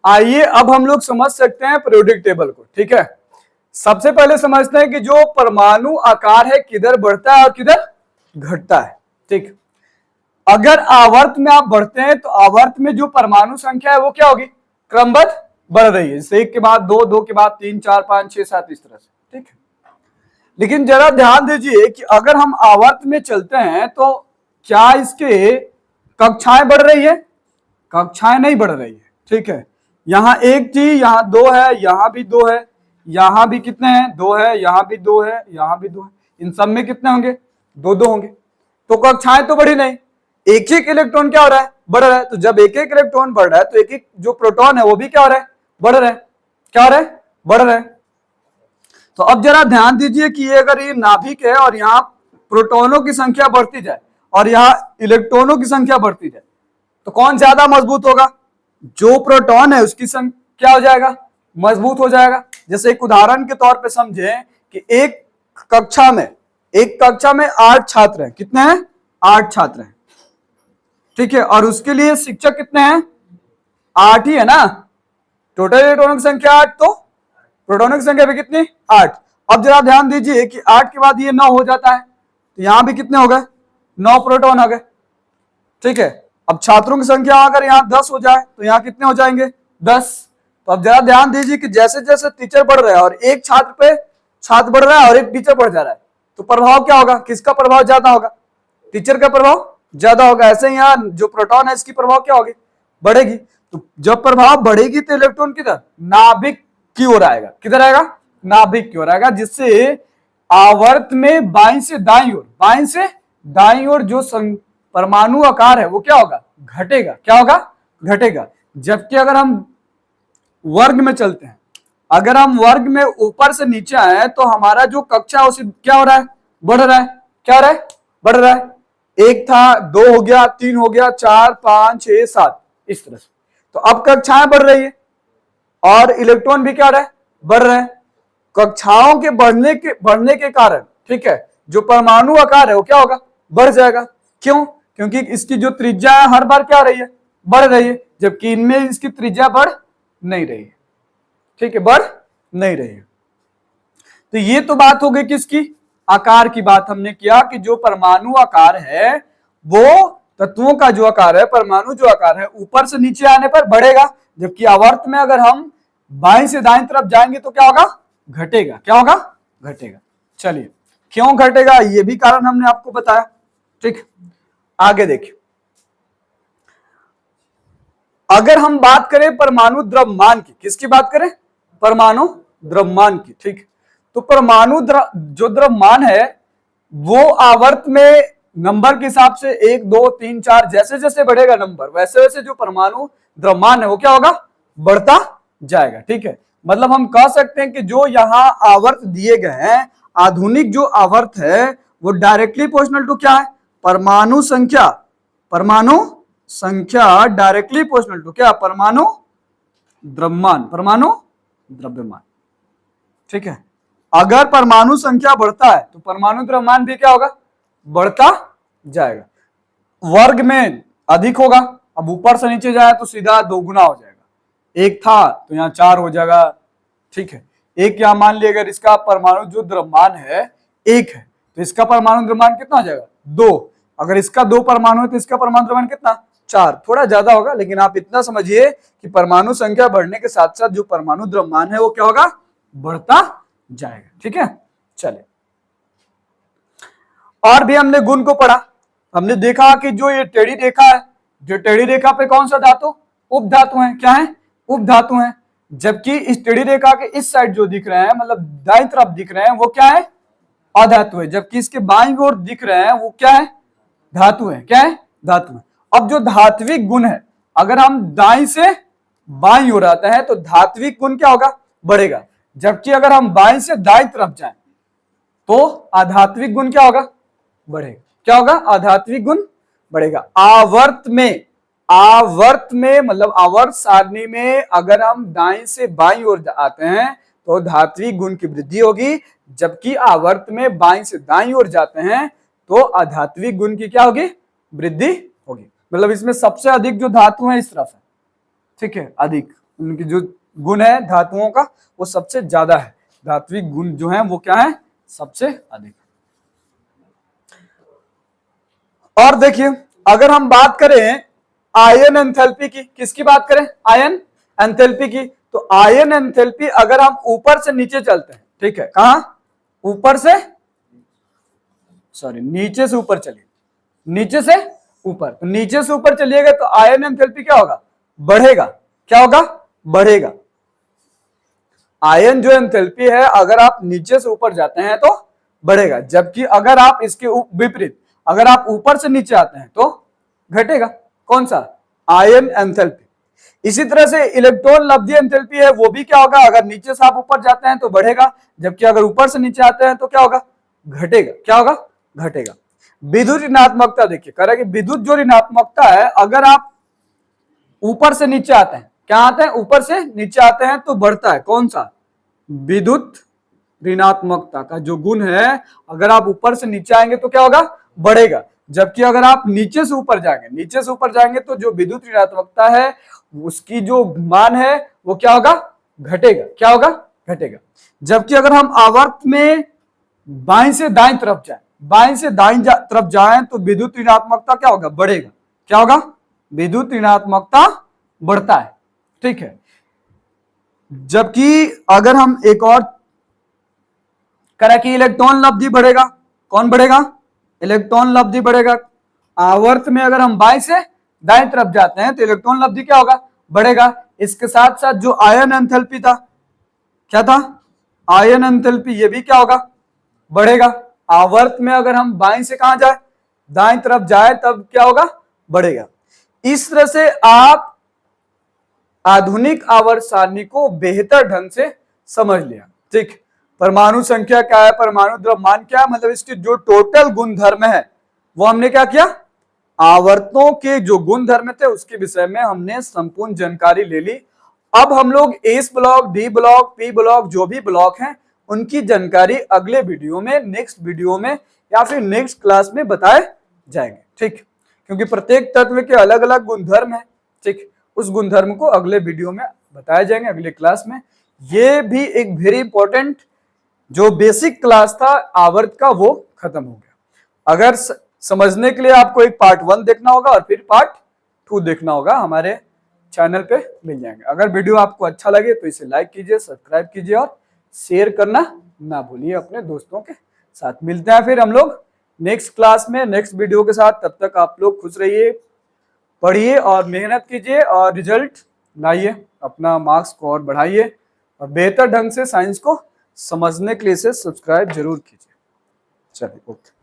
आइए अब हम लोग समझ सकते हैं पीरियोडिक टेबल को। ठीक है, सबसे पहले समझते हैं कि जो परमाणु आकार है किधर बढ़ता है और किधर घटता है। ठीक, अगर आवर्त में आप बढ़ते हैं तो आवर्त में जो परमाणु संख्या है वो क्या होगी, क्रमबद्ध बढ़ रही है, जैसे एक के बाद दो, दो के बाद तीन, चार, पांच, छह, सात, इस तरह से। ठीक है, लेकिन जरा ध्यान दीजिए कि अगर हम आवर्त में चलते हैं तो क्या इसके कक्षाएं बढ़ रही है, कक्षाएं नहीं बढ़ रही है। ठीक है, यहां एक थी, यहां दो है, यहां भी दो है, यहां भी कितने हैं, दो है, यहां भी दो है, यहां भी दो है, इन सब में कितने होंगे, दो दो होंगे, तो कक्षाएं तो बढ़ी नहीं, एक एक इलेक्ट्रॉन क्या हो रहा है, बढ़ रहा है। तो जब एक एक इलेक्ट्रॉन बढ़ रहा है तो एक एक जो प्रोटॉन है वो भी क्या हो रहा है, बढ़ रहा है, क्या हो रहा है, बढ़ रहा है। तो अब जरा ध्यान दीजिए कि ये अगर ये नाभिक है और यहाँ प्रोटॉनों की संख्या बढ़ती जाए और यहाँ इलेक्ट्रॉनों की संख्या बढ़ती जाए तो कौन ज्यादा मजबूत होगा, जो प्रोटॉन है उसकी संख्या क्या हो जाएगा, मजबूत हो जाएगा। जैसे एक उदाहरण के तौर पे समझें कि एक कक्षा में 8 छात्र हैं, कितने हैं, 8 छात्र हैं। ठीक है, और उसके लिए शिक्षक कितने हैं, 8 ही है ना, टोटल इलेक्ट्रॉनों की संख्या 8, तो प्रोटॉनों की संख्या भी कितनी, 8। अब जरा ध्यान दीजिए कि 8 के बाद ये 9 हो जाता है, तो यहां भी कितने हो गए, 9 प्रोटॉन हो गए। ठीक है, अब छात्रों की संख्या अगर यहाँ 10 हो जाए तो यहाँ कितने हो जाएंगे, 10। तो अब जरा ध्यान दीजिए कि जैसे जैसे टीचर बढ़ रहा है और एक छात्र पे छात्र बढ़ रहा है और एक टीचर बढ़ जा रहा है, तो प्रभाव क्या होगा, किसका प्रभाव ज्यादा होगा, टीचर का प्रभाव ज्यादा होगा। ऐसे यहाँ जो प्रोटॉन है इसकी प्रभाव क्या होगी, बढ़ेगी। तो जब प्रभाव बढ़ेगी तो इलेक्ट्रॉन किधर, नाभिक की ओर आएगा, किधर आएगा, नाभिक की ओर आएगा, जिससे आवर्त में बाईं से दाईं ओर जो परमाणु आकार है वो क्या होगा, घटेगा, क्या होगा, घटेगा। जबकि अगर हम वर्ग में चलते हैं, अगर हम वर्ग में ऊपर से नीचे आए तो हमारा जो कक्षा उसे क्या हो रहा है, बढ़ रहा है, क्या हो रहा है, बढ़ रहा है। एक था, दो हो गया, तीन हो गया, चार, पांच, छह, सात, इस तरह से। तो अब कक्षाएं बढ़ रही है और इलेक्ट्रॉन भी क्या हो रहा है, बढ़ रहे हैं। कक्षाओं के बढ़ने के कारण, ठीक है, जो परमाणु आकार है वो क्या होगा, बढ़ जाएगा। क्यों, क्योंकि इसकी जो त्रिज्या है हर बार क्या हो रही है, बढ़ रही है, जबकि इनमें इसकी त्रिज्या बढ़ नहीं रही है। ठीक है, बढ़ नहीं रही है। तो ये तो बात हो गई किसकी, आकार की बात हमने किया कि जो परमाणु आकार है वो तत्वों का जो आकार है, परमाणु जो आकार है ऊपर से नीचे आने पर बढ़ेगा, जबकि आवर्त में अगर हम बाईं से दाईं तरफ जाएंगे तो क्या होगा, घटेगा, क्या होगा, घटेगा। चलिए, क्यों घटेगा ये भी कारण हमने आपको बताया। ठीक, आगे देखिए, अगर हम बात करें परमाणु द्रव्यमान की, किसकी बात करें, परमाणु द्रव्यमान की। ठीक, तो परमाणु जो द्रव्यमान है वो आवर्त में नंबर के हिसाब से 1, 2, 3, 4 जैसे जैसे बढ़ेगा नंबर, वैसे वैसे जो परमाणु द्रव्यमान है वो क्या होगा, बढ़ता जाएगा। ठीक है, मतलब हम कह सकते हैं कि जो यहाँ आवर्त दिए गए हैं, आधुनिक जो आवर्त है वो डायरेक्टली प्रोपोर्शनल टू क्या है, परमाणु संख्या डायरेक्टली प्रोपोर्शनल टू क्या, परमाणु द्रव्यमान। ठीक है, अगर परमाणु संख्या बढ़ता है तो परमाणु द्रव्यमान भी क्या होगा, बढ़ता जाएगा। वर्ग में अधिक होगा, अब ऊपर से नीचे जाए तो सीधा दोगुना हो जाएगा। एक था तो यहाँ 4 हो जाएगा। ठीक है, एक यहाँ मान लिया अगर इसका परमाणु जो द्रव्यमान है 1 है तो इसका परमाणु द्रव्यमान कितना हो जाएगा, 2। अगर इसका 2 परमाणु है तो इसका परमाणु द्रव्यमान कितना, 4, थोड़ा ज्यादा होगा, लेकिन आप इतना समझिए कि परमाणु संख्या बढ़ने के साथ साथ जो परमाणु द्रव्यमान है वो क्या होगा, बढ़ता जाएगा। ठीक है, चलिए, और भी हमने गुण को पढ़ा। हमने देखा कि जो ये टेढ़ी रेखा है, जो टेढ़ी रेखा पे कौन सा धातु, उपधातु है, क्या है, उपधातु है। जबकि इस टेढ़ी रेखा के इस साइड जो दिख रहे हैं, मतलब दाईं तरफ दिख रहे हैं, वो क्या है, अधातु है। जबकि इसके बाईं ओर दिख रहे हैं वो क्या है, धातु है, क्या है, धातु है। अब जो धात्विक गुण है, अगर हम दाईं से बाईं ओर आते हैं तो धात्विक गुण क्या होगा, बढ़ेगा। जबकि अगर हम बाईं से दाईं तरफ जाएं तो आधात्विक गुण क्या होगा, बढ़ेगा। क्या होगा, आधात्विक गुण बढ़ेगा। आवर्त में मतलब आवर्त सारणी में अगर हम दाईं से बाईं ओर आते हैं तो धात्विक गुण की वृद्धि होगी, जबकि आवर्त में बाईं से दाईं ओर जाते हैं तो आधात्विक गुण की क्या होगी, वृद्धि होगी। मतलब इसमें सबसे अधिक जो धातु है इस तरफ है। ठीक है, अधिक, उनकी जो गुण है धातुओं का वो सबसे ज्यादा है, धात्विक गुण जो है वो क्या है, सबसे अधिक। और देखिए अगर हम बात करें आयन एंथैल्पी की, किसकी बात करें, आयन एंथैल्पी की, तो आयन एंथैल्पी अगर हम ऊपर से नीचे चलते हैं, ठीक है, कहां, ऊपर से, सॉरी नीचे से ऊपर चलिए, नीचे से ऊपर, तो नीचे से ऊपर चलिएगा तो आयन एंथैल्पी क्या होगा, बढ़ेगा, क्या होगा, बढ़ेगा। आयन जो एंथैल्पी है अगर आप नीचे से ऊपर जाते हैं तो बढ़ेगा, जबकि अगर आप इसके विपरीत अगर आप ऊपर से नीचे आते हैं तो घटेगा। कौन सा, आयन एंथैल्पी। इसी तरह से इलेक्ट्रॉन लब्धि एंथैल्पी है वो भी क्या होगा, अगर नीचे से आप ऊपर जाते हैं तो बढ़ेगा, जबकि अगर ऊपर से नीचे आते हैं तो क्या होगा, घटेगा, क्या होगा, घटेगा। विद्युत ऋणात्मकता देखिए कह रहा है कि विद्युत जो ऋणात्मकता है अगर आप ऊपर से नीचे आते हैं, क्या आते हैं, ऊपर से नीचे आते हैं तो बढ़ता है। कौन सा, विद्युत ऋणात्मकता का जो गुण है अगर आप ऊपर से नीचे आएंगे तो क्या होगा, बढ़ेगा, जबकि अगर आप नीचे से ऊपर जाएंगे, नीचे से ऊपर जाएंगे तो जो विद्युत ऋणात्मकता है उसकी जो मान है वो क्या होगा, घटेगा, क्या होगा, घटेगा। जबकि अगर हम आवर्त में बाएं से दाएं तरफ जाएं, बाएं से दाएं तरफ जाएं तो विद्युत ऋणात्मकता क्या होगा, बढ़ेगा, क्या होगा, विद्युत ऋणात्मकता बढ़ता है, ठीक है। जबकि अगर हम एक और करें कि इलेक्ट्रॉन लब्धि बढ़ेगा, कौन बढ़ेगा, इलेक्ट्रॉन लब्धि बढ़ेगा। आवर्त में अगर हम बाएं से दाएं तरफ जाते हैं तो इलेक्ट्रॉन लब्धि क्या होगा, बढ़ेगा। इसके साथ साथ जो आयन एंथैल्पी था, क्या था, आयन एंथैल्पी, ये भी क्या होगा, बढ़ेगा। आवर्त में अगर हम बाएं से कहां जाए, दाएं तरफ जाए तब क्या होगा, बढ़ेगा। इस तरह से आप आधुनिक आवर्त सारणी को बेहतर ढंग से समझ लिया, ठीक। परमाणु संख्या क्या है, परमाणु द्रव्यमान क्या है, मतलब इसके जो टोटल गुणधर्म है वो हमने क्या किया, आवर्तों के जो गुणधर्म थे उसके विषय में हमने संपूर्ण जानकारी ले ली। अब हम लोग S block, D block, P block, जो भी ब्लॉक हैं उनकी जानकारी अगले वीडियो में, नेक्स्ट वीडियो में या फिर नेक्स्ट क्लास में बताए जाएंगे, ठीक। क्योंकि प्रत्येक तत्व के अलग अलग गुणधर्म है, ठीक, उस गुणधर्म को अगले वीडियो में बताए जाएंगे, अगले क्लास में। ये भी एक वेरी इंपॉर्टेंट जो बेसिक क्लास था आवर्त का वो खत्म हो गया। अगर समझने के लिए आपको एक पार्ट 1 देखना होगा और फिर पार्ट 2 देखना होगा, हमारे चैनल पे मिल जाएंगे। अगर वीडियो आपको अच्छा लगे तो इसे लाइक कीजिए, सब्सक्राइब कीजिए और शेयर करना ना भूलिए अपने दोस्तों के साथ। मिलते हैं फिर हम लोग नेक्स्ट क्लास में, नेक्स्ट वीडियो के साथ। तब तक आप लोग खुश रहिए, पढ़िए और मेहनत कीजिए और रिजल्ट लाइए, अपना मार्क्स को और बढ़ाइए और बेहतर ढंग से साइंस को समझने के लिए इसे सब्सक्राइब जरूर कीजिए। चलिए, ओके।